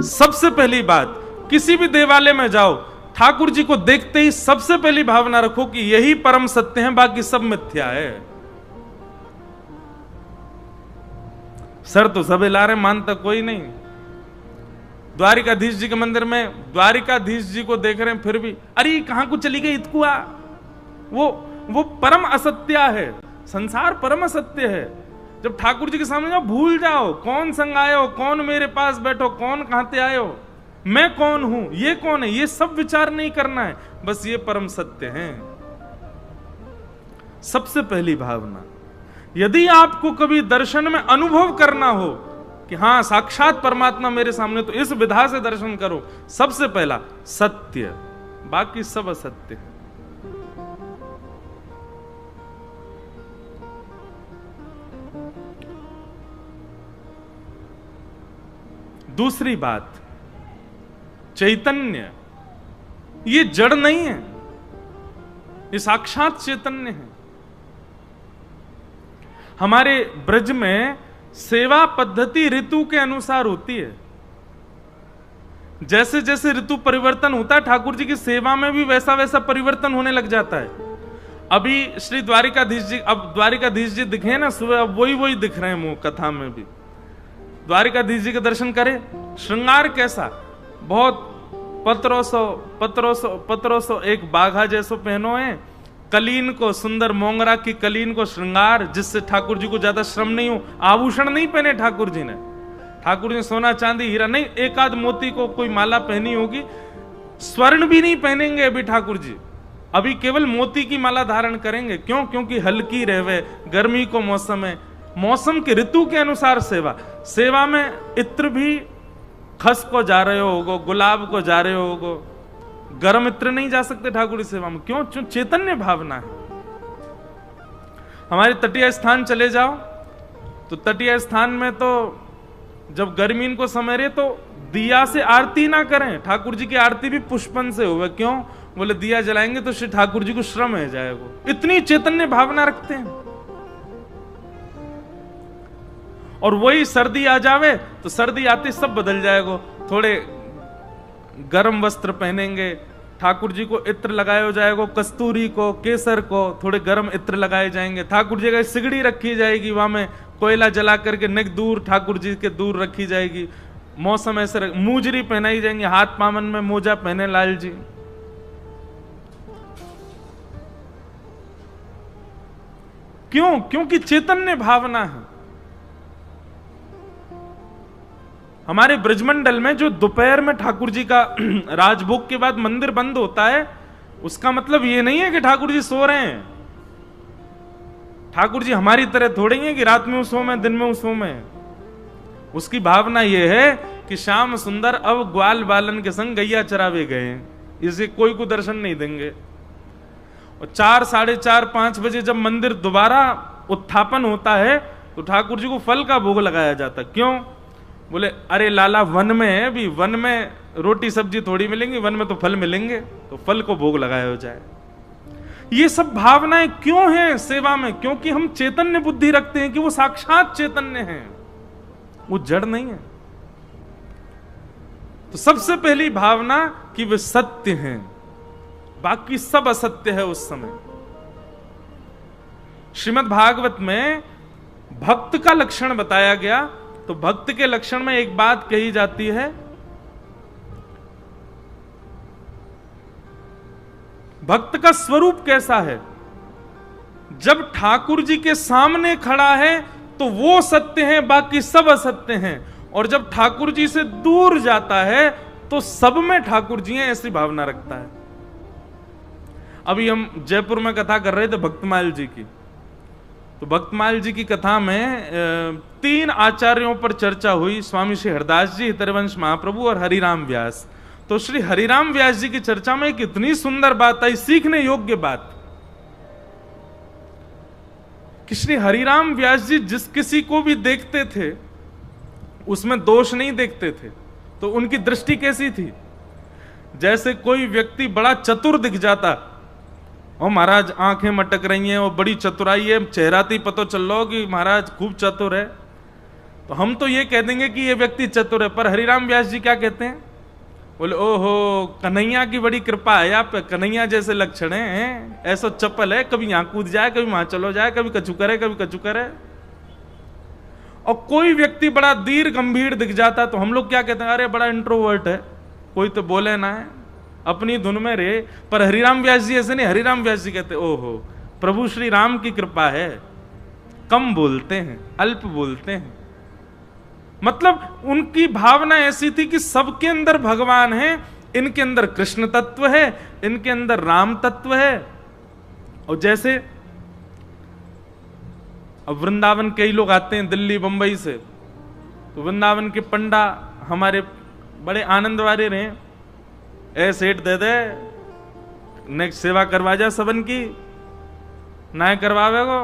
सबसे पहली बात, किसी भी देवालय में जाओ, ठाकुर जी को देखते ही सबसे पहली भावना रखो कि यही परम सत्य है, बाकी सब मिथ्या है। सर तो सब हिला रहे, मानता कोई नहीं। द्वारिकाधीश जी के मंदिर में द्वारिकाधीश जी को देख रहे हैं, फिर भी अरे कहां को चली गई इतकुआ। वो परम असत्य है, संसार परम असत्य है। जब ठाकुर जी के सामने जाओ, भूल जाओ कौन संग आए हो, कौन मेरे पास बैठो, कौन कहां से आए हो, मैं कौन हूं, ये कौन है, ये सब विचार नहीं करना है, बस ये परम सत्य है। सबसे पहली भावना, यदि आपको कभी दर्शन में अनुभव करना हो कि हां साक्षात परमात्मा मेरे सामने, तो इस विधा से दर्शन करो। सबसे पहला सत्य, बाकी सब असत्य है। दूसरी बात, चैतन्य ये जड़ नहीं है, ये साक्षात चैतन्य है। हमारे ब्रज में सेवा पद्धति ऋतु के अनुसार होती है। जैसे जैसे ऋतु परिवर्तन होता है, ठाकुर जी की सेवा में भी वैसा वैसा परिवर्तन होने लग जाता है। अभी श्री द्वारिकाधीश जी, अब द्वारिकाधीश जी दिखे ना सुबह, अब वही दिख रहे हैं मुंह कथा में भी। द्वारिकाधीश जी के दर्शन करें, श्रृंगार कैसा, बहुत पत्रों सो एक बाघा जैसो पहनो है, कलीन को, सुंदर मोंगरा की कलीन को श्रृंगार, जिससे ठाकुर जी को ज्यादा श्रम नहीं हो। आभूषण नहीं पहने ठाकुर जी ने, ठाकुर जी सोना चांदी हीरा नहीं, एक आध मोती को कोई माला पहनी होगी, स्वर्ण भी नहीं पहनेंगे अभी ठाकुर जी, अभी केवल मोती की माला धारण करेंगे। क्यों? क्योंकि हल्की रहवे, गर्मी को मौसम है, मौसम के ऋतु के अनुसार सेवा में इत्र भी खस को जा रहे होगो, गुलाब को जा रहे होगो, गर्म इत्र नहीं जा सकते ठाकुर की सेवा में। क्यों? चैतन्य भावना है। हमारे तटीय स्थान चले जाओ, तो तटीय स्थान में तो जब गर्मी को समय रहे तो दिया से आरती ना करें, ठाकुर जी की आरती भी पुष्पन से होवे। क्यों? बोले दिया जलाएंगे तो श्री ठाकुर जी को श्रम है जाएगा। इतनी चैतन्य भावना रखते हैं। और वही सर्दी आ जावे तो सर्दी आते सब बदल जाएगा, थोड़े गर्म वस्त्र पहनेंगे, ठाकुर जी को इत्र लगाया हो जाएगा, कस्तूरी को, केसर को, थोड़े गर्म इत्र लगाए जाएंगे। ठाकुर जी का सिगड़ी रखी जाएगी, वहां में कोयला जला करके नेक दूर ठाकुर जी के दूर रखी जाएगी। मौसम ऐसे मूजरी पहनाई जाएंगी, हाथ पामन में मोजा पहने लाल जी। क्यों? क्योंकि चैतन्य भावना है। हमारे ब्रजमंडल में जो दोपहर में ठाकुर जी का राजभोग के बाद मंदिर बंद होता है, उसका मतलब ये नहीं है कि ठाकुर जी सो रहे हैं। ठाकुर जी हमारी तरह थोड़े ही है कि रात में सो में, दिन में सो में। उसकी भावना यह है कि श्याम सुंदर अब ग्वाल बालन के संग गैया चरावे गए, इसे कोई को दर्शन नहीं देंगे। और 4, साढ़े 4, 5 बजे जब मंदिर दोबारा उत्थापन होता है तो ठाकुर जी को फल का भोग लगाया जाता। क्यों? बोले अरे लाला वन में है, अभी वन में रोटी सब्जी थोड़ी मिलेंगी, वन में तो फल मिलेंगे, तो फल को भोग लगाया हो जाए। ये सब भावनाएं क्यों हैं सेवा में? क्योंकि हम चैतन्य बुद्धि रखते हैं कि वो साक्षात चैतन्य है, वो जड़ नहीं है। तो सबसे पहली भावना कि वे सत्य हैं, बाकी सब असत्य है। उस समय श्रीमद् भागवत में भक्त का लक्षण बताया गया, तो भक्त के लक्षण में एक बात कही जाती है, भक्त का स्वरूप कैसा है। जब ठाकुर जी के सामने खड़ा है तो वो सत्य है, बाकी सब असत्य हैं। और जब ठाकुर जी से दूर जाता है तो सब में ठाकुर जी हैं, ऐसी भावना रखता है। अभी हम जयपुर में कथा कर रहे थे भक्तमाल जी की, तो भक्तमाल जी की कथा में 3 आचार्यों पर चर्चा हुई, स्वामी श्री हरदास जी, हितरवंश महाप्रभु और हरिराम व्यास। तो श्री हरिराम व्यास जी की चर्चा में एक इतनी सुंदर बात आई, सीखने योग्य बात, कि श्री हरिराम व्यास जी जिस किसी को भी देखते थे उसमें दोष नहीं देखते थे। तो उनकी दृष्टि कैसी थी? जैसे कोई व्यक्ति बड़ा चतुर दिख जाता, और महाराज आंखें मटक रही हैं और बड़ी चतुराई है, चेहरा ही पता चल रहा हो कि महाराज खूब चतुर है, तो हम तो ये कह देंगे कि ये व्यक्ति चतुर है, पर हरिराम व्यास जी क्या कहते हैं? बोले ओहो, कन्हैया की बड़ी कृपा है आप पे, कन्हैया जैसे लक्षण हैं, ऐसा चप्पल है, कभी यहां कूद जाए, कभी वहां चलो जाए, कभी कछु करे, कभी कछु करे। और कोई व्यक्ति बड़ा दीर्घ गंभीर दिख जाता तो हम लोग क्या कहते हैं? अरे बड़ा इंट्रोवर्ट है, कोई तो बोले ना है, अपनी धुन में रहे। पर हरिराम व्यास जी ऐसे नहीं, हरिराम व्यास जी कहते ओहो, प्रभु श्री राम की कृपा है, कम बोलते हैं, अल्प बोलते हैं। मतलब उनकी भावना ऐसी थी कि सबके अंदर भगवान है, इनके अंदर कृष्ण तत्व है, इनके अंदर राम तत्व है। और जैसे अब वृंदावन कई लोग आते हैं दिल्ली बंबई से, तो वृंदावन के पंडा हमारे बड़े आनंद वाले रहे, ए सेठ दे दे, नेक्स्ट सेवा करवा जा सबन की, ना करवावे को,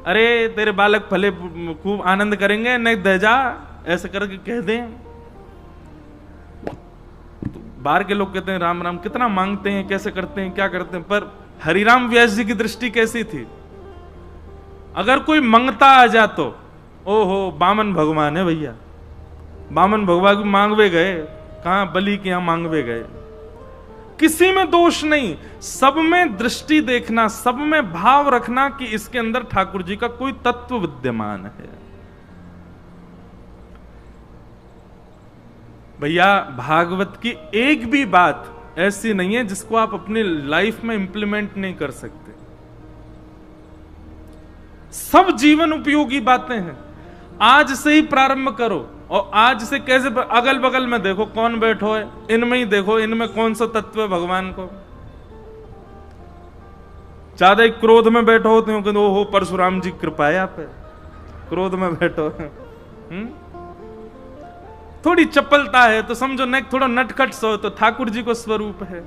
अरे तेरे बालक भले खूब आनंद करेंगे, नहीं दे जा, ऐसे करके कह दें। तो बाहर के लोग कहते हैं राम राम, कितना मांगते हैं, कैसे करते हैं, क्या करते हैं। पर हरिराम व्यास जी की दृष्टि कैसी थी? अगर कोई मंगता आ जा तो ओहो, बामन भगवान है भैया, बामन भगवान की मांगवे गए, कहां बलि के यहां मांगवे गए। किसी में दोष नहीं, सब में दृष्टि देखना, सब में भाव रखना कि इसके अंदर ठाकुर जी का कोई तत्व विद्यमान है। भैया भागवत की एक भी बात ऐसी नहीं है जिसको आप अपनी लाइफ में इंप्लीमेंट नहीं कर सकते। सब जीवन उपयोगी बातें हैं। आज से ही प्रारंभ करो, और आज से कैसे, अगल बगल में देखो कौन बैठो है, इनमें ही देखो, इनमें कौन सा तत्व है भगवान को। ज्यादा क्रोध में बैठो होते हो कि ओहो परशुराम जी कृपा है आप पे, क्रोध में बैठो। थोड़ी चपलता है तो समझो न, थोड़ा नटखट सो तो ठाकुर जी को स्वरूप है।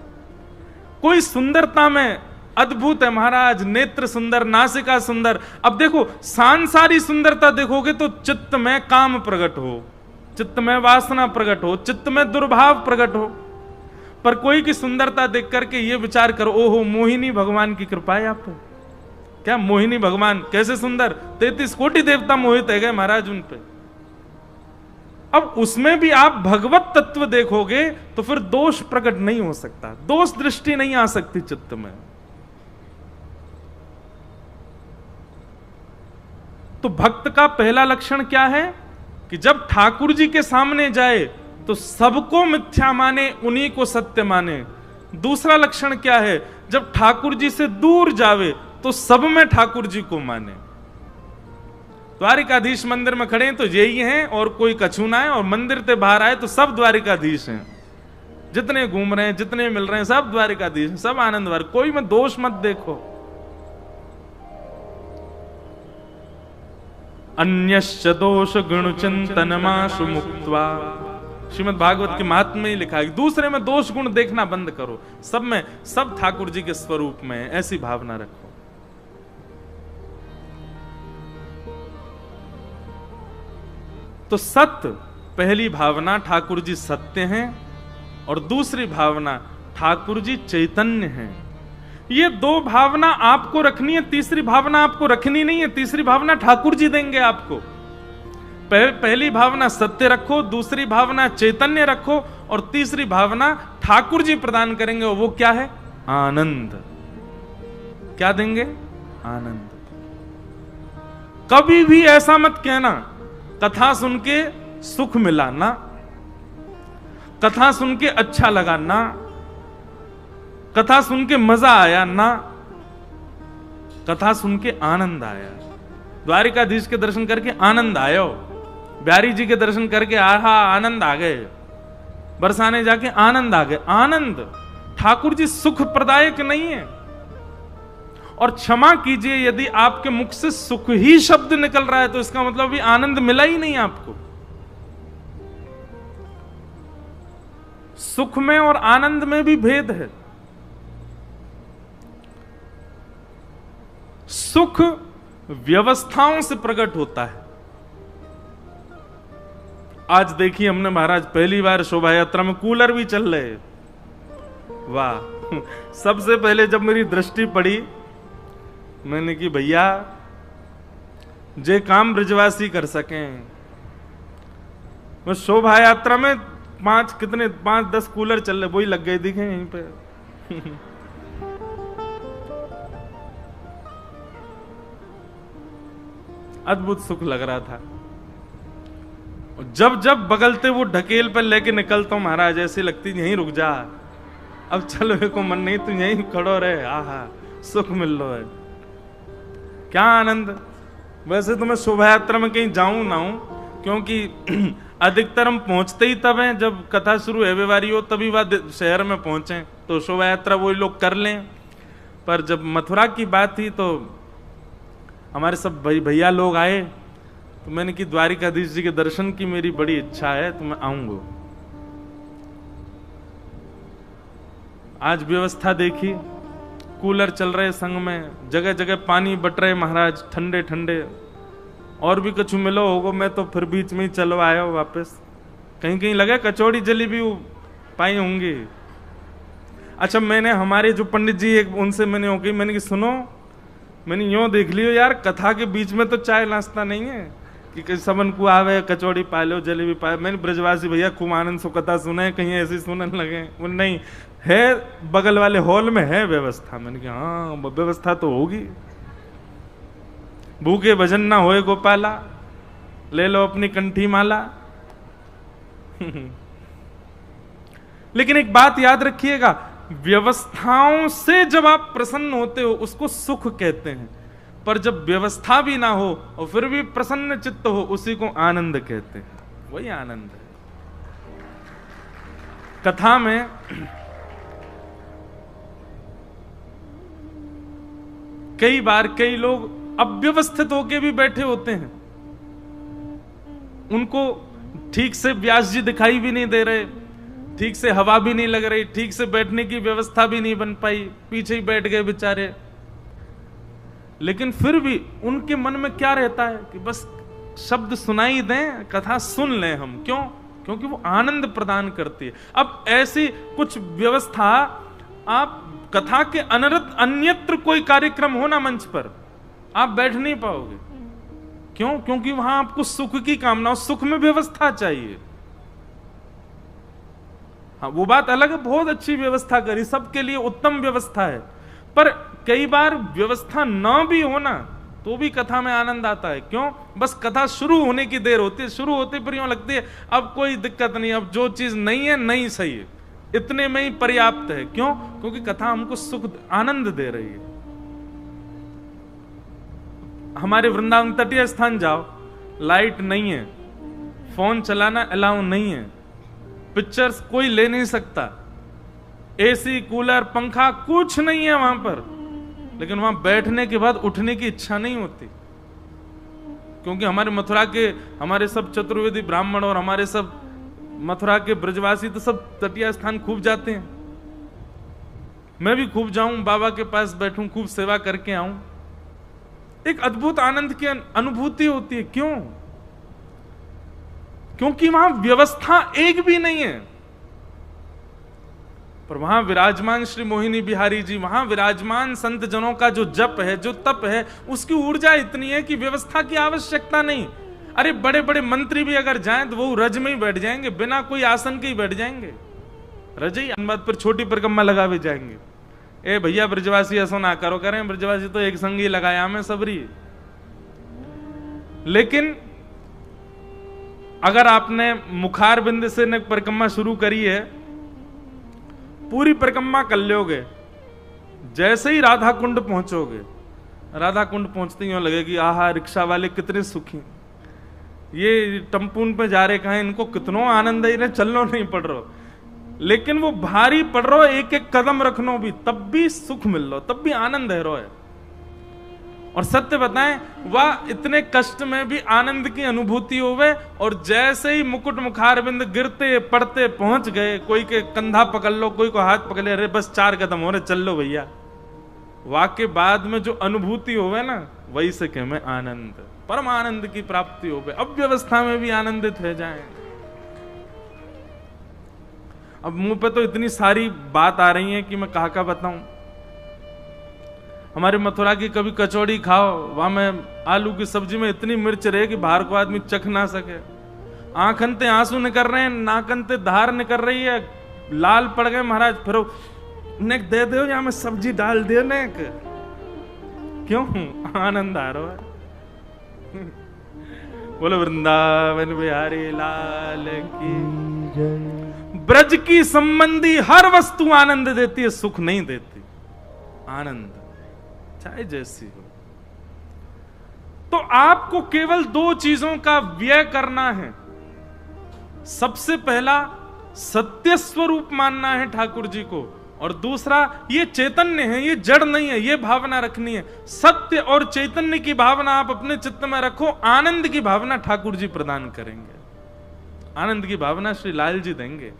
कोई सुंदरता में अद्भुत है महाराज, नेत्र सुंदर, नासिका सुंदर। अब देखो सांसारी सुंदरता देखोगे तो चित्त में काम प्रकट हो, चित्त में वासना प्रकट हो, चित्त में दुर्भाव प्रकट हो। पर कोई की सुंदरता देख करके ये विचार करो ओहो मोहिनी भगवान की कृपा है आप पे। क्या मोहिनी भगवान कैसे सुंदर, 33 कोटि देवता मोहित है गए महाराज उन पे। अब उसमें भी आप भगवत तत्व देखोगे तो फिर दोष प्रकट नहीं हो सकता, दोष दृष्टि नहीं आ सकती चित्त में। तो भक्त का पहला लक्षण क्या है कि जब ठाकुर जी के सामने जाए तो सबको मिथ्या माने, उन्हीं को सत्य माने। दूसरा लक्षण क्या है, जब ठाकुर जी से दूर जावे तो सब में ठाकुर जी को माने। द्वारिकाधीश मंदिर में खड़े हैं तो यही हैं, और कोई कछु ना है, और मंदिर से बाहर आए तो सब द्वारिकाधीश हैं। जितने घूम रहे हैं, जितने मिल रहे हैं, सब द्वारिकाधीश, सब आनंद वार, कोई में दोष मत देखो। अन्यश्च दोष गुण चिंतनमाशु मुक्त्वा, श्रीमद् भागवत के महात्म्य में ही लिखा है दूसरे में दोष गुण देखना बंद करो, सब में सब ठाकुर जी के स्वरूप में, ऐसी भावना रखो। तो सत्य, पहली भावना ठाकुर जी सत्य हैं, और दूसरी भावना ठाकुर जी चैतन्य हैं। ये दो भावना आपको रखनी है, तीसरी भावना आपको रखनी नहीं है। तीसरी भावना ठाकुर जी देंगे आपको। पहली भावना सत्य रखो, दूसरी भावना चैतन्य रखो, और तीसरी भावना ठाकुर जी प्रदान करेंगे, और वो क्या है? आनंद। क्या देंगे? आनंद। कभी भी ऐसा मत कहना कथा सुन के सुख मिला ना, कथा सुन के अच्छा लगा ना, कथा सुन के मजा आया ना, कथा सुन के आनंद आया। द्वारिकाधीश के दर्शन करके आनंद आयो, बिहारी जी के दर्शन करके आहा आनंद आ गए, बरसाने जाके आनंद आ गए। आनंद ठाकुर जी सुख प्रदायक नहीं है। और क्षमा कीजिए यदि आपके मुख से सुख ही शब्द निकल रहा है तो इसका मतलब भी आनंद मिला ही नहीं आपको। सुख में और आनंद में भी भेद है। सुख व्यवस्थाओं से प्रकट होता है। आज देखिए हमने महाराज पहली बार शोभा यात्रा में कूलर भी चल रहे, वाह। सबसे पहले जब मेरी दृष्टि पड़ी मैंने कि भैया जे काम ब्रजवासी कर सकें वो शोभा यात्रा में 5-10 कूलर चल रहे, वही लग गए दिखे यहीं पे। अद्भुत सुख लग रहा था। जब जब बगलते वो ढकेल पर लेके निकलता हूं महाराज, ऐसी लगती यहीं रुक जा, अब चलने को मन नहीं, तू यहीं खड़ो रहे। आहा, सुख मिल रहा है, क्या आनंद। वैसे तो मैं शोभा यात्रा में कहीं जाऊं ना हूं, क्योंकि अधिकतर हम पहुंचते ही तब हैं जब कथा शुरू है व्यवहारी हो, तभी वह शहर में पहुंचे, तो शोभा यात्रा वही लोग कर लें। पर जब मथुरा की बात थी तो हमारे सब भैया लोग आए, तो मैंने कि द्वारिकाधीश जी के दर्शन की मेरी बड़ी इच्छा है, तो मैं आऊंगा। आज व्यवस्था देखी, कूलर चल रहे संग में, जगह जगह पानी बट रहे महाराज, ठंडे ठंडे। और भी कुछ मिलो होगो, मैं तो फिर बीच में ही चलो आया वापस। कहीं कहीं लगे कचौड़ी जलेबी पाई होंगी। अच्छा, मैंने हमारे जो पंडित जी एक, उनसे मैंने हो गई, मैंने कि सुनो, मैंने यूं देख लियो यार, कथा के बीच में तो चाय नाश्ता नहीं है कि सबन को आवे कचौड़ी पा लो जलेबी पाए। मैंने ब्रजवासी भैया खूब आनंद से कथा सुने, कहीं ऐसी सुनने लगे, वो नहीं है, बगल वाले हॉल में है व्यवस्था। मैंने कहा हाँ, व्यवस्था तो होगी। भूखे भजन ना होए गोपाला, ले लो अपनी कंठी माला। लेकिन एक बात याद रखिएगा, व्यवस्थाओं से जब आप प्रसन्न होते हो उसको सुख कहते हैं, पर जब व्यवस्था भी ना हो और फिर भी प्रसन्न चित्त हो, उसी को आनंद कहते हैं। वही आनंद है। कथा में कई बार कई लोग अव्यवस्थित होके भी बैठे होते हैं, उनको ठीक से व्यास जी दिखाई भी नहीं दे रहे, ठीक से हवा भी नहीं लग रही, ठीक से बैठने की व्यवस्था भी नहीं बन पाई, पीछे ही बैठ गए बेचारे। लेकिन फिर भी उनके मन में क्या रहता है कि बस शब्द सुनाई दें, कथा सुन लें हम। क्यों? क्योंकि वो आनंद प्रदान करती है। अब ऐसी कुछ व्यवस्था, आप कथा के अनरत अन्यत्र कोई कार्यक्रम हो ना मंच पर, आप बैठ नहीं पाओगे। क्यों? क्योंकि वहां आपको सुख की कामना, सुख में व्यवस्था चाहिए। हाँ, वो बात अलग है, बहुत अच्छी व्यवस्था करी, सबके लिए उत्तम व्यवस्था है। पर कई बार व्यवस्था ना भी हो ना, तो भी कथा में आनंद आता है। क्यों? बस कथा शुरू होने की देर होती है, शुरू होते पर यूं लगती है अब कोई दिक्कत नहीं, अब जो चीज नहीं है नहीं सही है, इतने में ही पर्याप्त है। क्यों? क्योंकि कथा हमको सुख आनंद दे रही है। हमारे वृंदावन तटीय स्थान जाओ, लाइट नहीं है, फोन चलाना अलाउ नहीं है, पिक्चर्स कोई ले नहीं सकता, एसी कूलर पंखा कुछ नहीं है वहां पर, लेकिन वहां बैठने के बाद उठने की इच्छा नहीं होती। क्योंकि हमारे मथुरा के, हमारे सब चतुर्वेदी ब्राह्मण और हमारे सब मथुरा के ब्रजवासी तो सब तटीय स्थान खूब जाते हैं। मैं भी खूब जाऊं, बाबा के पास बैठूं, खूब सेवा करके आऊं, एक अद्भुत आनंद की अनुभूति होती है। क्यों? क्योंकि वहां व्यवस्था एक भी नहीं है, पर वहां विराजमान श्री मोहिनी बिहारी जी, वहां विराजमान संत जनों का जो जप है, जो तप है, उसकी ऊर्जा इतनी है कि व्यवस्था की आवश्यकता नहीं। अरे बड़े बड़े मंत्री भी अगर जाएं तो वो रज में ही बैठ जाएंगे, बिना कोई आसन के ही बैठ जाएंगे, रज ही बाद पर छोटी परिक्रमा लगा भी जाएंगे। ए भैया ब्रजवासी ऐसा ना करो, करें ब्रजवासी तो एक संगी लगाया में सबरी। लेकिन अगर आपने मुखार बिंद से ने परिक्रमा शुरू करी है, पूरी परिक्रमा कर लोगे, जैसे ही राधा कुंड पहुंचोगे, राधा कुंड पहुंचते ही लगेगी आहा रिक्शा वाले कितने सुखी, ये टम्पून पे जा रहे कहा, इनको कितनो आनंद है, इन्हें चलनो नहीं पड़ रहा। लेकिन वो भारी पड़ रहा, एक एक कदम रखनो भी, तब भी सुख मिल रहा, तब भी आनंद है रो है। और सत्य बताएं, वह इतने कष्ट में भी आनंद की अनुभूति होवे, और जैसे ही मुकुट मुखारबिंद गिरते पड़ते पहुंच गए, कोई के कंधा पकड़ लो, कोई को हाथ पकड़ ले, अरे बस 4 कदम हो रहे, चल लो भैया। वाके बाद में जो अनुभूति होवे ना, वही से कह में आनंद, परम आनंद की प्राप्ति होवे। अब व्यवस्था में भी आनंदित हो जाएं। अब मुंह पे तो इतनी सारी बात आ रही है कि मैं कहा बताऊं। हमारे मथुरा की कभी कचौड़ी खाओ, वहां में आलू की सब्जी में इतनी मिर्च रहे कि बाहर को आदमी चख ना सके। आंखनते आंसू निकल रहे हैं, नाकनते धार निकल रही है, लाल पड़ गए महाराज, फिर नेक दे दो या मैं सब्जी डाल दे नेक, क्यों आनंद आ रहा है। बोलो वृंदावन बिहारी लाल की जय। ब्रज की संबंधी हर वस्तु आनंद देती है, सुख नहीं देती, आनंद चाहे जैसी हो। तो आपको केवल दो चीजों का व्यय करना है। सबसे पहला सत्य स्वरूप मानना है ठाकुर जी को, और दूसरा ये चैतन्य है, ये जड़ नहीं है, ये भावना रखनी है। सत्य और चैतन्य की भावना आप अपने चित्त में रखो, आनंद की भावना ठाकुर जी प्रदान करेंगे, आनंद की भावना श्री लाल जी देंगे।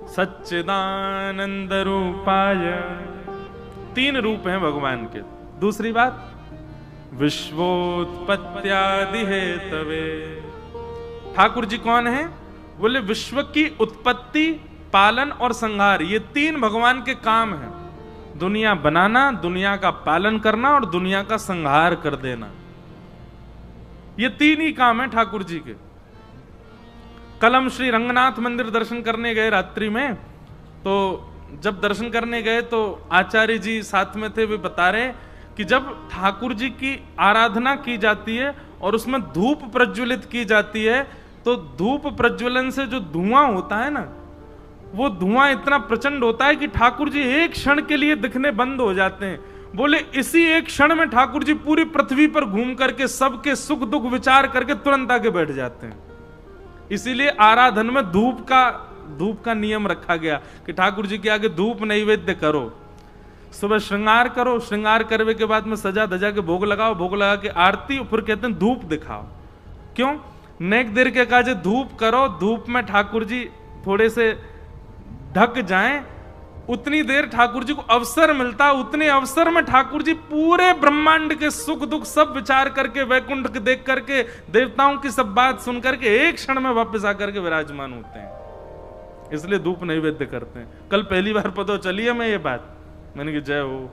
सच्चिदानंद रूपाय, तीन रूप हैं भगवान के। दूसरी बात, विश्वोत्पत्त्यादि हेतवे। ठाकुर जी कौन है? बोले विश्व की उत्पत्ति, पालन और संहार, ये तीन भगवान के काम हैं। दुनिया बनाना, दुनिया का पालन करना और दुनिया का संहार कर देना, ये तीन ही काम है ठाकुर जी के। कल हम श्री रंगनाथ मंदिर दर्शन करने गए रात्रि में, तो जब दर्शन करने गए तो आचार्य जी साथ में थे, वे बता रहे कि जब ठाकुर जी की आराधना की जाती है और उसमें धूप प्रज्वलित की जाती है, तो धूप प्रज्वलन से जो धुआं होता है ना, वो धुआं इतना प्रचंड होता है कि ठाकुर जी एक क्षण के लिए दिखने बंद हो जाते हैं। बोले इसी एक क्षण में ठाकुर जी पूरी पृथ्वी पर घूम करके सबके सुख दुख विचार करके तुरंत आके बैठ जाते हैं। इसीलिए आराधन में धूप का नियम रखा गया कि ठाकुर जी के आगे धूप नैवेद्य करो, सुबह श्रृंगार करो, श्रृंगार करने के बाद में सजा धजा के भोग लगाओ, भोग लगा के आरती, फिर कहते हैं धूप दिखाओ। क्यों? नेक देर के काजे धूप करो, धूप में ठाकुर जी थोड़े से ढक जाएं, उतनी देर ठाकुर जी को अवसर मिलता, उतने अवसर में ठाकुर जी पूरे ब्रह्मांड के सुख दुख सब विचार करके, वैकुंठ के देख करके, देवताओं की सब बात सुन करके एक क्षण में वापस आकर के विराजमान होते हैं। इसलिए धूप नैवेद्य करते हैं। कल पहली बार पता चली है मैं ये बात, मैंने कहा जय हो,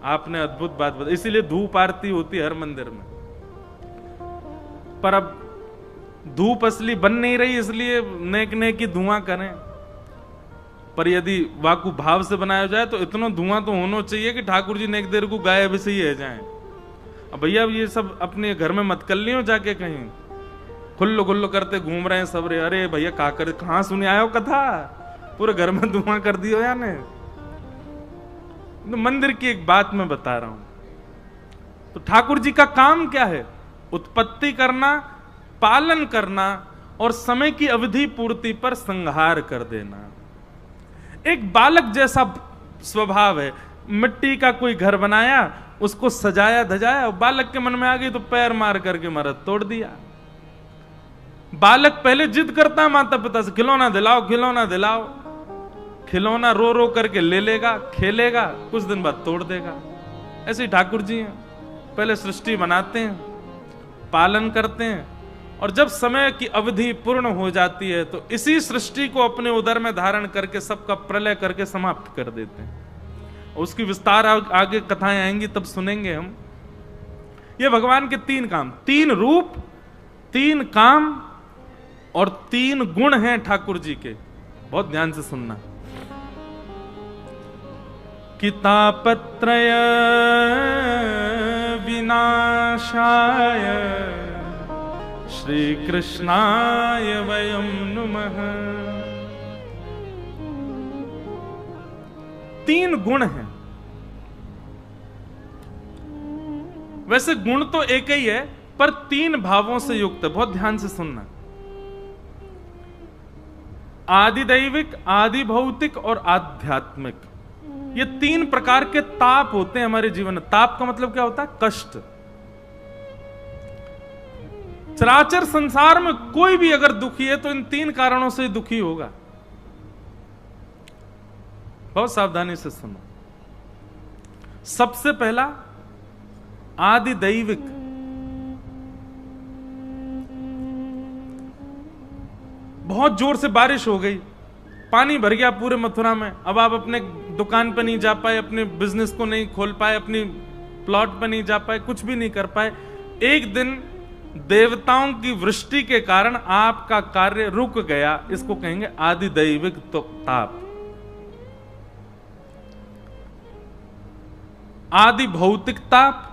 आपने अद्भुत बात बताई। इसीलिए धूप आरती होती है हर मंदिर में। पर अब धूप असली बन नहीं रही, इसलिए नेक नेक की धुआं करें। पर यदि वाकु भाव से बनाया जाए तो इतना धुआं तो होना चाहिए कि ठाकुर जी नेक देर को गायब से ही रह जाएं। अब भैया ये सब अपने घर में मत कर लियो, जाके कहीं खुल्लो गुल्लो करते घूम रहे हैं सब रे। अरे भैया कहाँ सुने आयो कथा, पूरे घर में धुआं कर दियो या नहीं। तो मंदिर की एक बात मैं बता रहा हूं। तो ठाकुर जी का काम क्या है? उत्पत्ति करना, पालन करना और समय की अवधि पूर्ति पर संहार कर देना। एक बालक जैसा स्वभाव है। मिट्टी का कोई घर बनाया, उसको सजाया धजाया, और बालक के मन में आ गई तो पैर मार करके मरद तोड़ दिया। बालक पहले जिद करता है माता पिता से, खिलौना दिलाओ खिलौना दिलाओ। खिलौना रो रो करके ले लेगा, खेलेगा, कुछ दिन बाद तोड़ देगा। ऐसे ही ठाकुर जी हैं, पहले सृष्टि बनाते हैं, पालन करते हैं, और जब समय की अवधि पूर्ण हो जाती है तो इसी सृष्टि को अपने उदर में धारण करके सबका प्रलय करके समाप्त कर देते हैं। उसकी विस्तार आगे कथाएं आएंगी तब सुनेंगे हम। ये भगवान के तीन काम, तीन रूप, तीन काम और तीन गुण हैं ठाकुर जी के। बहुत ध्यान से सुनना। कितापत्रय विनाशाय श्री कृष्णाय वयं नुमः। तीन गुण हैं। वैसे गुण तो एक ही है, पर तीन भावों से युक्त है। बहुत ध्यान से सुनना। आदि दैविक, आदि भौतिक और आध्यात्मिक, ये तीन प्रकार के ताप होते हैं हमारे जीवन में। ताप का मतलब क्या होता है? कष्ट। चराचर संसार में कोई भी अगर दुखी है तो इन तीन कारणों से दुखी होगा। बहुत सावधानी से सुनो। सबसे पहला आदि दैविक। बहुत जोर से बारिश हो गई, पानी भर गया पूरे मथुरा में। अब आप अपने दुकान पे नहीं जा पाए, अपने बिजनेस को नहीं खोल पाए, अपनी प्लॉट पे नहीं जा पाए, कुछ भी नहीं कर पाए। एक दिन देवताओं की वृष्टि के कारण आपका कार्य रुक गया, इसको कहेंगे आदि दैविक ताप। आदि भौतिक ताप,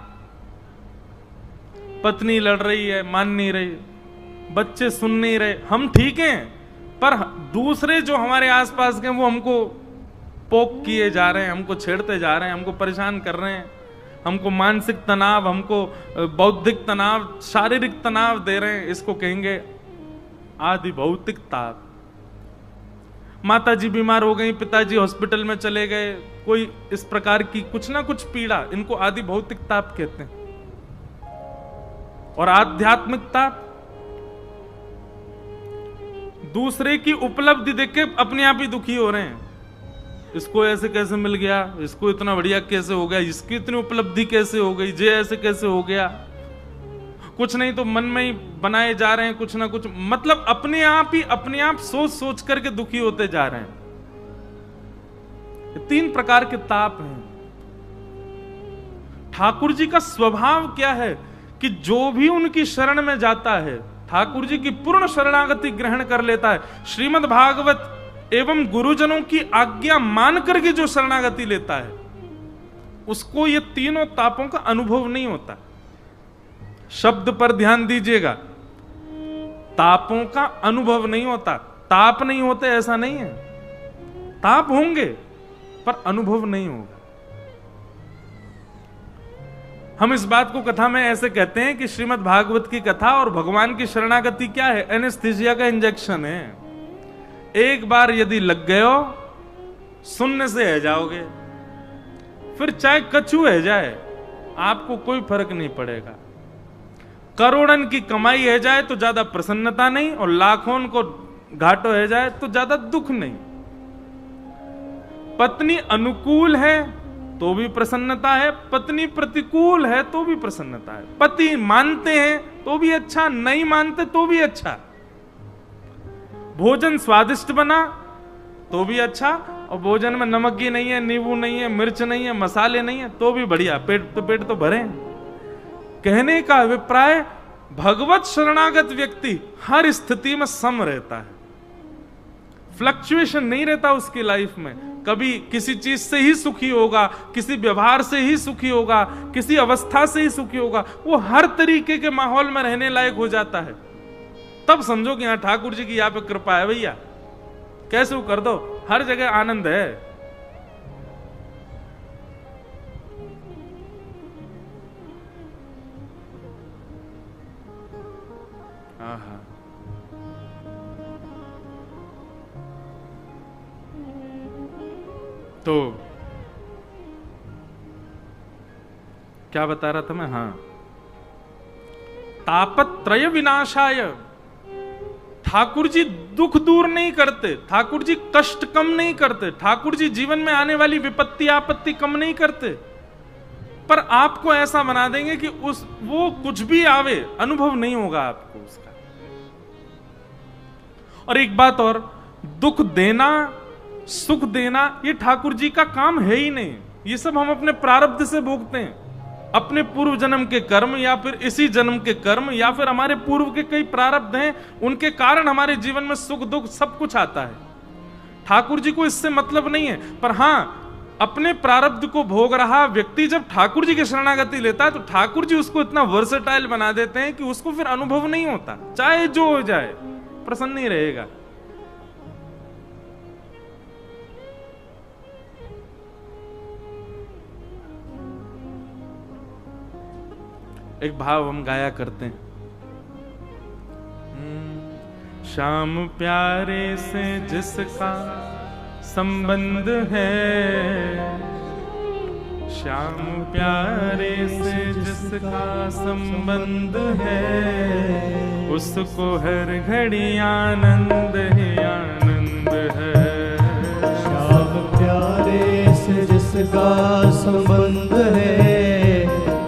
पत्नी लड़ रही है, मान नहीं रही, बच्चे सुन नहीं रहे, हम ठीक हैं, पर दूसरे जो हमारे आसपास के वो हमको पोक किए जा रहे हैं, हमको छेड़ते जा रहे हैं, हमको परेशान कर रहे हैं, हमको मानसिक तनाव, हमको बौद्धिक तनाव, शारीरिक तनाव दे रहे हैं, इसको कहेंगे आदि भौतिक ताप। माता जी बीमार हो गई, पिताजी हॉस्पिटल में चले गए, कोई इस प्रकार की कुछ ना कुछ पीड़ा, इनको आदि भौतिक ताप कहते हैं। और आध्यात्मिक ताप, दूसरे की उपलब्धि देख के अपने आप ही दुखी हो रहे हैं, इसको ऐसे कैसे मिल गया, इसको इतना बढ़िया कैसे हो गया, इसकी इतनी उपलब्धि कैसे हो गई, जे ऐसे कैसे हो गया, कुछ नहीं तो मन में ही बनाए जा रहे हैं कुछ ना कुछ, मतलब अपने आप सोच सोच करके दुखी होते जा रहे हैं। ये 3 प्रकार के ताप हैं। ठाकुर जी का स्वभाव क्या है कि जो भी उनकी शरण में जाता है, ठाकुर जी की पूर्ण शरणागति ग्रहण कर लेता है। श्रीमद् भागवत एवं गुरुजनों की आज्ञा मान करके जो शरणागति लेता है, उसको ये तीनों तापों का अनुभव नहीं होता। शब्द पर ध्यान दीजिएगा, तापों का अनुभव नहीं होता। ताप नहीं होते ऐसा नहीं है, ताप होंगे पर अनुभव नहीं होगा। हम इस बात को कथा में ऐसे कहते हैं कि श्रीमद् भागवत की कथा और भगवान की शरणागति क्या है, एनेस्थीसिया का इंजेक्शन है। एक बार यदि लग गए हो, सुनने से रह जाओगे, फिर चाहे कछू है जाए, आपको कोई फर्क नहीं पड़ेगा। करोड़न की कमाई है जाए तो ज्यादा प्रसन्नता नहीं, और लाखों को घाटो है जाए तो ज्यादा दुख नहीं। पत्नी अनुकूल है तो भी प्रसन्नता है, पत्नी प्रतिकूल है तो भी प्रसन्नता है। पति मानते हैं तो भी अच्छा, नहीं मानते तो भी अच्छा। भोजन स्वादिष्ट बना तो भी अच्छा, और भोजन में नमक ही नहीं है, नींबू नहीं है, मिर्च नहीं है, मसाले नहीं है तो भी बढ़िया, पेट तो भरे। कहने का अभिप्राय, भगवत शरणागत व्यक्ति हर स्थिति में सम रहता है, फ्लक्चुएशन नहीं रहता उसकी लाइफ में। कभी किसी चीज से ही सुखी होगा, किसी व्यवहार से ही सुखी होगा, किसी अवस्था से ही सुखी होगा, वो हर तरीके के माहौल में रहने लायक हो जाता है। तब समझो कि यहां ठाकुर जी की यहाँ पे कृपा है भैया, कैसे वो कर दो, हर जगह आनंद है। आहा, तो क्या बता रहा था मैं, हाँ, तापत्रय विनाशाय, ठाकुर जी दुख दूर नहीं करते, ठाकुर जी कष्ट कम नहीं करते, ठाकुर जी जीवन में आने वाली विपत्ति आपत्ति कम नहीं करते, पर आपको ऐसा बना देंगे कि वो कुछ भी आवे अनुभव नहीं होगा आपको उसका। और एक बात और, दुख देना सुख देना ये ठाकुर जी का काम है ही नहीं। ये सब हम अपने प्रारब्ध से भोगते हैं, अपने पूर्व जन्म के कर्म, या फिर इसी जन्म के कर्म, या फिर हमारे पूर्व के कई प्रारब्ध हैं, उनके कारण हमारे जीवन में सुख दुख सब कुछ आता है। ठाकुर जी को इससे मतलब नहीं है। पर हां, अपने प्रारब्ध को भोग रहा व्यक्ति जब ठाकुर जी की शरणागति लेता है तो ठाकुर जी उसको इतना वर्सेटाइल बना देते हैं कि उसको फिर अनुभव नहीं होता, चाहे जो हो जाए प्रसन्न ही रहेगा। एक भाव हम गाया करते हैं, श्याम प्यारे से जिसका संबंध है, श्याम प्यारे से जिसका संबंध है, उसको हर घड़ी आनंद ही आनंद है। श्याम प्यारे से जिसका संबंध है,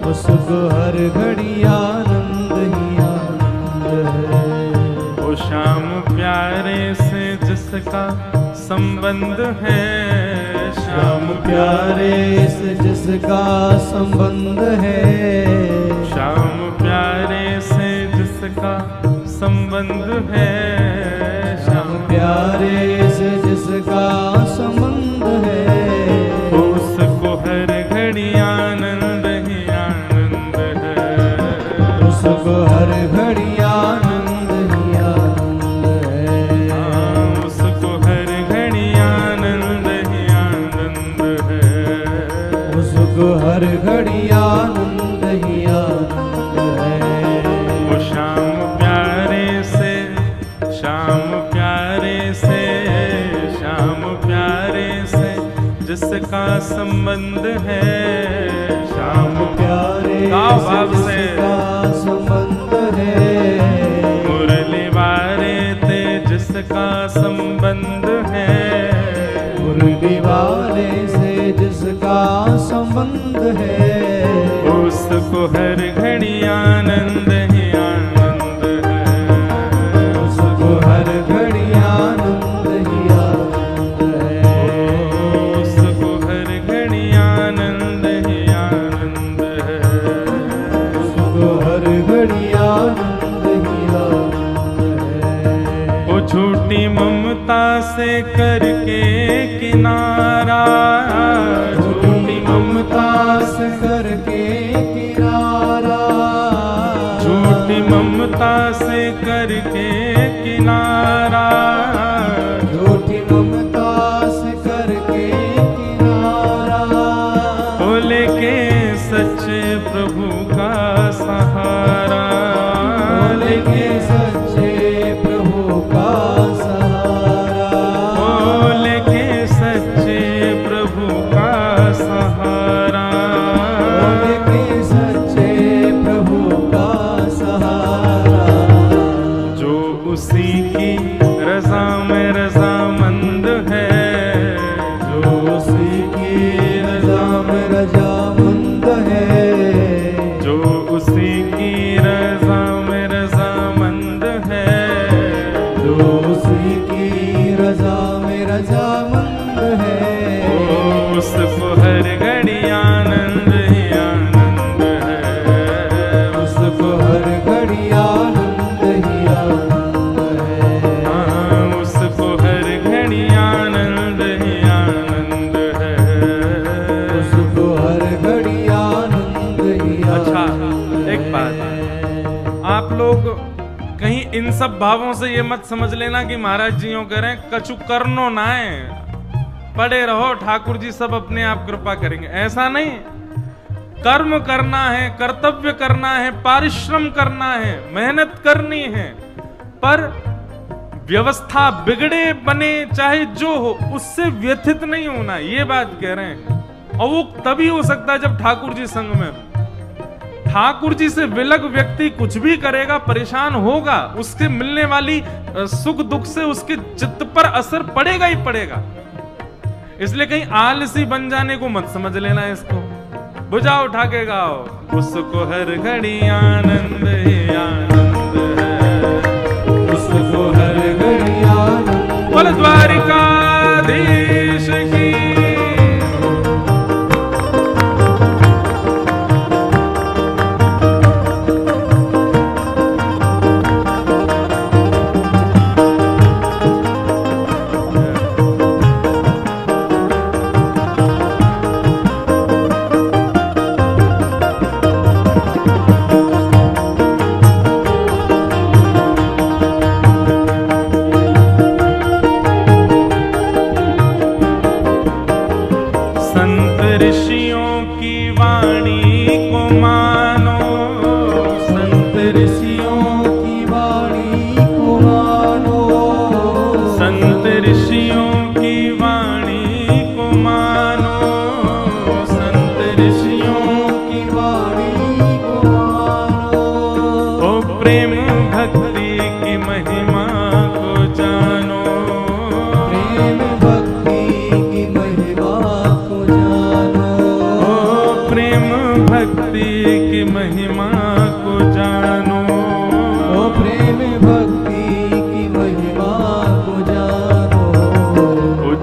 उसको हर घड़ी आनंद ही आनंद है। ओ श्याम प्यारे से जिसका संबंध है, श्याम प्यारे से जिसका संबंध है, श्याम प्यारे से जिसका संबंध है, श्याम प्यारे से जिसका संबंध है, उसको हर घड़ी आनंद ही आनंद है, उसको हर घड़ी आनंद ही आनंद है, उसको हर घड़ी आनंद ही आनंद है, उसको हर घड़ी आनंद ही आनंद है। वो श्याम प्यारे से, श्याम प्यारे से, श्याम प्यारे से जिसका संबंध है, श्याम प्यारे गाओ भाव से, जिसका संबंध है, मुरली वारे ते जिसका संबंध है, मुरली वाले से जिसका संबंध है, उसको हर घड़ी आनंद ही आनंद है, उसको हर घड़ी आनंद ही आनंद है, उसको हर घड़ी आनंद ही आनंद है, उसको हर घड़ी आनंद ही आनंद है। वो झूठी ममता से करके किनारा, झूठी ममता से करके किनारा, झूठी ममता से करके किनारा, झूठी ममता से करके किनारा, वो लेके सच्चे प्रभु का सहारा, लेके सच्चे प्रभु का सहारा, वो लेके सच्चे प्रभु का सहारा, लेके सच्चे प्रभु का सहारा, जो उसी की रजा में रजामंद है, जो उसी की रजा में रजामंद है, जो उसी की रजा में रजामंद है, जो उसी की रजा में रजामंद है, उसको हर घड़ी आनंद ही आनंद है, उसको हर घड़ी आनंद ही आनंद है, हाँ, उसको हर घड़ी आनंद ही आनंद है, उसको हर घड़ी आनंद ही अच्छा, आनंद एक है। बात, आप लोग कहीं इन सब भावों से ये मत समझ लेना कि महाराज जी यूं करें, कछु करनो ना है, पड़े रहो, ठाकुर जी सब अपने आप कृपा करेंगे, ऐसा नहीं। कर्म करना है, कर्तव्य करना है, परिश्रम करना है, मेहनत करनी है, पर व्यवस्था बिगड़े बने चाहे जो हो, उससे व्यथित नहीं होना, ये बात कह रहे हैं। और वो तभी हो सकता है जब ठाकुर जी संग में हो। ठाकुर जी से विलग व्यक्ति कुछ भी करेगा, परेशान होगा, उसके मिलने वाली सुख दुख से उसके चित्त पर असर पड़ेगा ही पड़ेगा। इसलिए कहीं आलसी बन जाने को मत समझ लेना इसको। बुझाओ उठा के गाओ, उसको हर घड़ी आनंद ही आनंद है, उसको हर घड़ी आनंद। बोल द्वारिकाधीश की।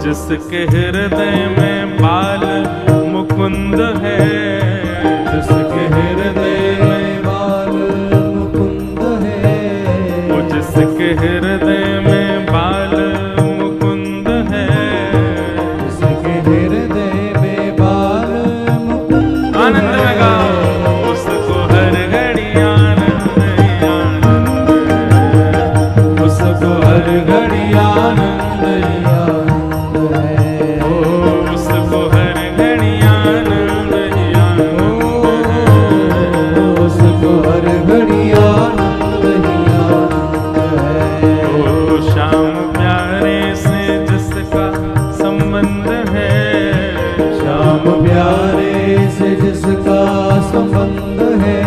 जिसके हृदय में बाल मुकुंद है, जिसके हृदय में बाल मुकुंद है, जिसके हृदय में बाल मुकुंद है, जिसके हृदय में बाल मुकुंद आनंद में गाओ, उसको हर घड़ी आनंद ही आनंद है, उसको हर घड़ी आनंद ही आनंद है। उसको हर घड़ी आनंद ही आनंद है, उसको हर घड़ी आनंद ही आनंद है। ओ श्याम प्यारे से जिसका संबंध है, श्याम प्यारे से जिसका संबंध है,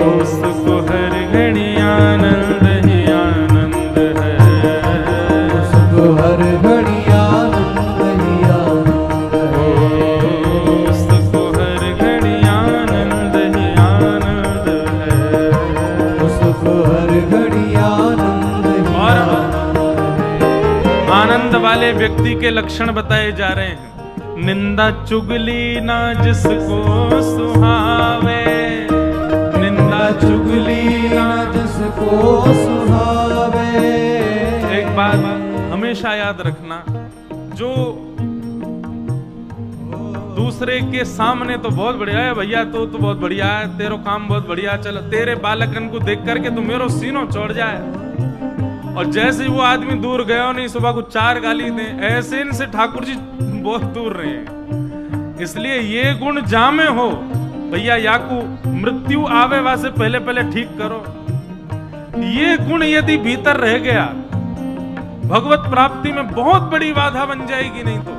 उसको हर घड़ी आनंद ही आनंद है, उसको हर घड़ी आनंद ही आनंद है। उसको हर घड़ी आनंद ही आनंद है। उसको हर घड़ी आनंद ही और आनंद है। आनंद वाले व्यक्ति के लक्षण बताए जा रहे हैं। निंदा चुगली ना जिसको सुहावे, निंदा चुगली ना जिसको सुहावे। एक बात हमेशा याद रखना, जो दूसरे के सामने तो बहुत बढ़िया है भैया, तो बहुत बढ़िया है, तेरो काम बहुत बढ़िया, चल तेरे बालकन को देख करके तो मेरो सीनो चढ़ जाए, और जैसे ही वो आदमी दूर गया नहीं, सुबह को 4 गाली दे, ऐसे इनसे ठाकुर जी बहुत दूर रहे हैं। इसलिए ये गुण जामे हो भैया, याकू मृत्यु आवे वासे पहले पहले ठीक करो। ये गुण यदि भीतर रह गया, भगवत प्राप्ति में बहुत बड़ी बाधा बन जाएगी। नहीं तो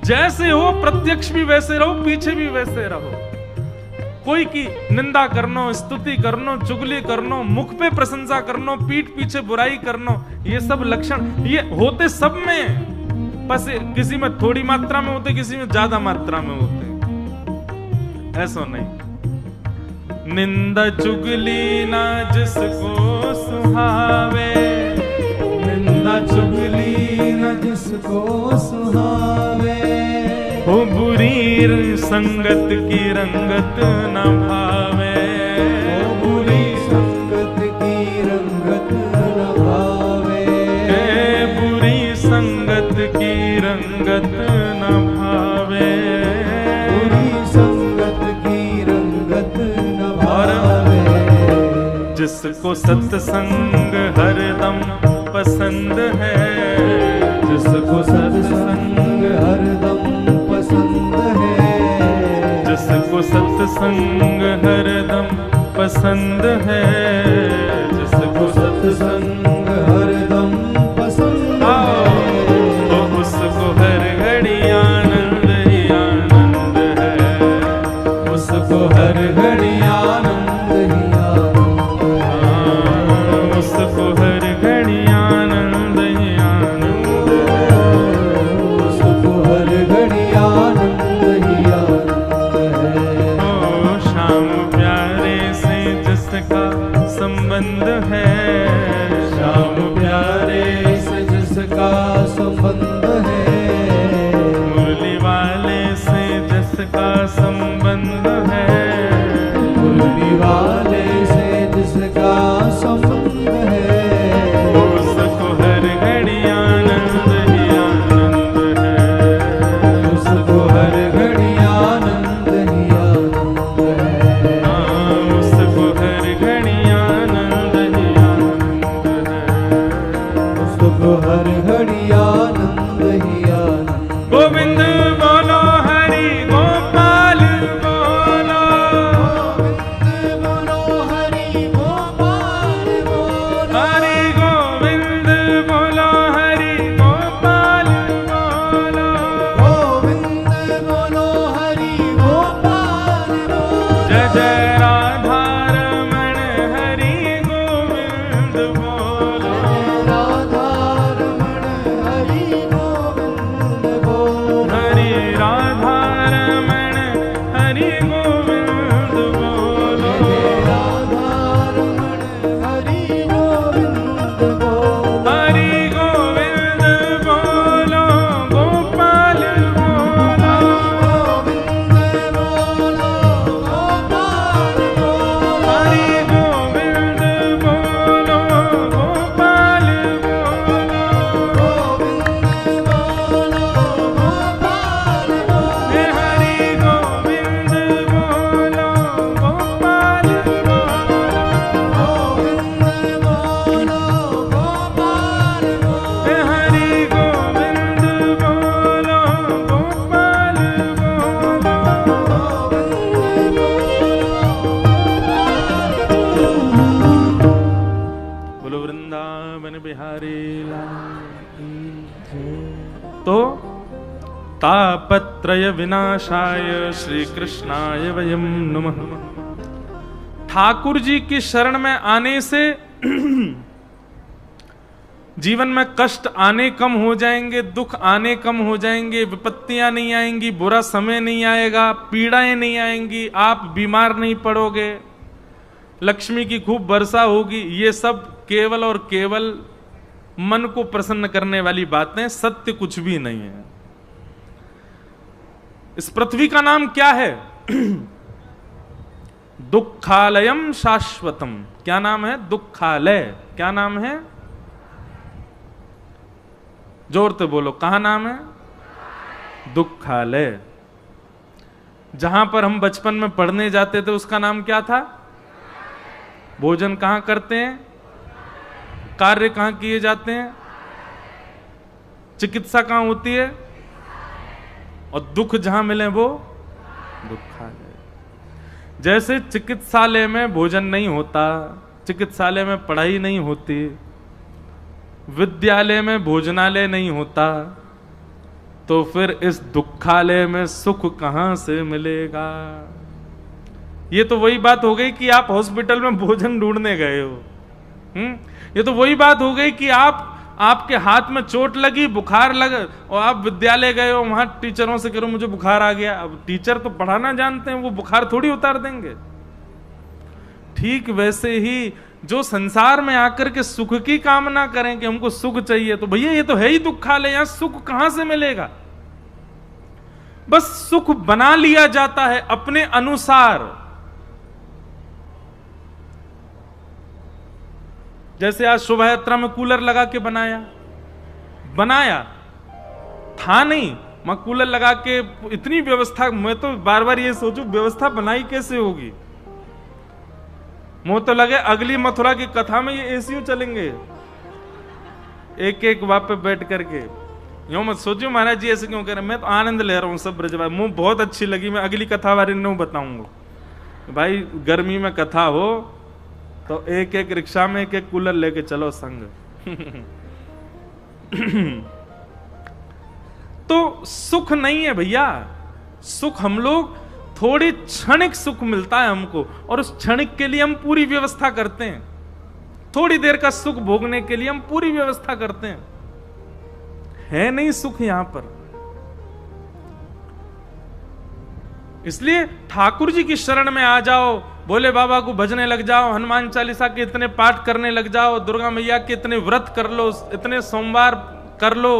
जैसे हो प्रत्यक्ष भी वैसे रहो, पीछे भी वैसे रहो। कोई की निंदा करनो, स्तुति करनो, चुगली करनो, मुख पे प्रशंसा करनो, पीठ पीछे बुराई करनो, ये सब लक्षण ये होते सब में, बस किसी में थोड़ी मात्रा में होते, किसी में ज्यादा मात्रा में होते, ऐसा नहीं। निंदा चुगली ना जिसको सुहावे, निंदा चुगली न जिसको सुहावे। हो बुरी संगत की रंगत न भावे, ओ बुरी संगत की रंगत न भावे। बुरी संगत की रंगत न भावे, बुरी संगत की रंगत न भावे। जिसको सत्संग हरदम पसंद है, जिसको सत्संग हरदम पसंद है, जिसको सत्संग हरदम पसंद है, जिसको सत्संग हरदम पसंद है। तो उसको हर घड़ी आनंद ही आनंद है, उसको हर घड़ी आनंद ही आनंद है। उसको हर घड़ी आनंद ही आनंद है, उसको हर घड़ी आनंद ही आनंद है। ओ श्याम प्यारे से जिसका संबंध है, श्याम प्यारे से जिसका संबंध है, मुरली वाले से जिसका संबंध है, मुरली वाले से जिसका संबंध है, उसको हर घड़ी आनंद ही आनंद है, उसको हर घड़ी आनंद ही आनंद है। उसको हर घड़ी आनंद ही आनंद है। बिहारी लाल की जय। तो तापत्रय विनाशाय श्री कृष्णाय वयम नमः। ठाकुर जी की शरण में आने से जीवन में कष्ट आने कम हो जाएंगे, दुख आने कम हो जाएंगे, विपत्तियां नहीं आएंगी, बुरा समय नहीं आएगा, पीड़ाएं नहीं आएंगी, आप बीमार नहीं पड़ोगे, लक्ष्मी की खूब वर्षा होगी। ये सब केवल और केवल मन को प्रसन्न करने वाली बातें, सत्य कुछ भी नहीं है। इस पृथ्वी का नाम क्या है? दुखालयम शाश्वतम। क्या नाम है? दुखालय। क्या नाम है? जोर से बोलो, कहां नाम है? दुखालय। जहां पर हम बचपन में पढ़ने जाते थे उसका नाम क्या था? भोजन कहां करते हैं? कार्य कहां किए जाते हैं? चिकित्सा कहां होती है? और दुख जहां मिले वो दुखालय। जैसे चिकित्सालय में भोजन नहीं होता, चिकित्सालय में पढ़ाई नहीं होती, विद्यालय में भोजनालय नहीं होता, तो फिर इस दुखालय में सुख कहां से मिलेगा? ये तो वही बात हो गई कि आप हॉस्पिटल में भोजन ढूंढने गए हो। ये तो वही बात हो गई कि आपके हाथ में चोट लगी, बुखार लगा, और आप विद्यालय गए हो, वहां टीचरों से करो मुझे बुखार आ गया। अब टीचर तो पढ़ाना जानते हैं, वो बुखार थोड़ी उतार देंगे। ठीक वैसे ही जो संसार में आकर के सुख की कामना करें कि हमको सुख चाहिए, तो भैया ये तो है ही दुखालय, यहां सुख कहां से मिलेगा? बस सुख बना लिया जाता है अपने अनुसार। जैसे आज शोभा यात्रा में कूलर लगा के बनाया था नहीं, मैं कूलर लगा के इतनी व्यवस्था, मैं तो बार बार ये सोचूं व्यवस्था बनाई कैसे होगी। मुझे तो लगे अगली मथुरा की कथा में ये एसीयू चलेंगे, एक एक वहां पे बैठ करके। यूं मत सोचो महाराज जी ऐसे क्यों कह रहे, मैं तो आनंद ले रहा हूं सब ब्रजवासी। मुझे बहुत अच्छी लगी, मैं अगली कथा बारे में बताऊंगा। भाई गर्मी में कथा हो तो एक एक रिक्शा में एक एक कूलर लेके चलो संग। तो सुख नहीं है भैया, सुख हम लोग थोड़ी क्षणिक सुख मिलता है हमको, और उस क्षणिक के लिए हम पूरी व्यवस्था करते हैं। थोड़ी देर का सुख भोगने के लिए हम पूरी व्यवस्था करते हैं। है नहीं सुख यहां पर। इसलिए ठाकुर जी की शरण में आ जाओ, भोले बाबा को भजने लग जाओ, हनुमान चालीसा के इतने पाठ करने लग जाओ, दुर्गा मैया के इतने व्रत कर लो, इतने सोमवार कर लो,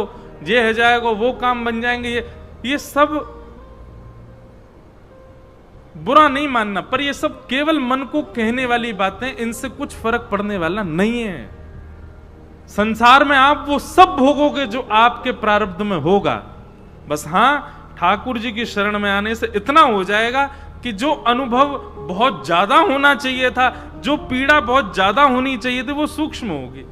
ये हो जाएगा, वो काम बन जाएंगे। ये सब बुरा नहीं मानना, पर ये सब केवल मन को कहने वाली बातें, इनसे कुछ फर्क पड़ने वाला नहीं है। संसार में आप वो सब भोगोगे जो आपके प्रारब्ध में होगा। बस हां, ठाकुर जी की शरण में आने से इतना हो जाएगा कि जो अनुभव बहुत ज्यादा होना चाहिए था, जो पीड़ा बहुत ज्यादा होनी चाहिए थी, वो सूक्ष्म होगी।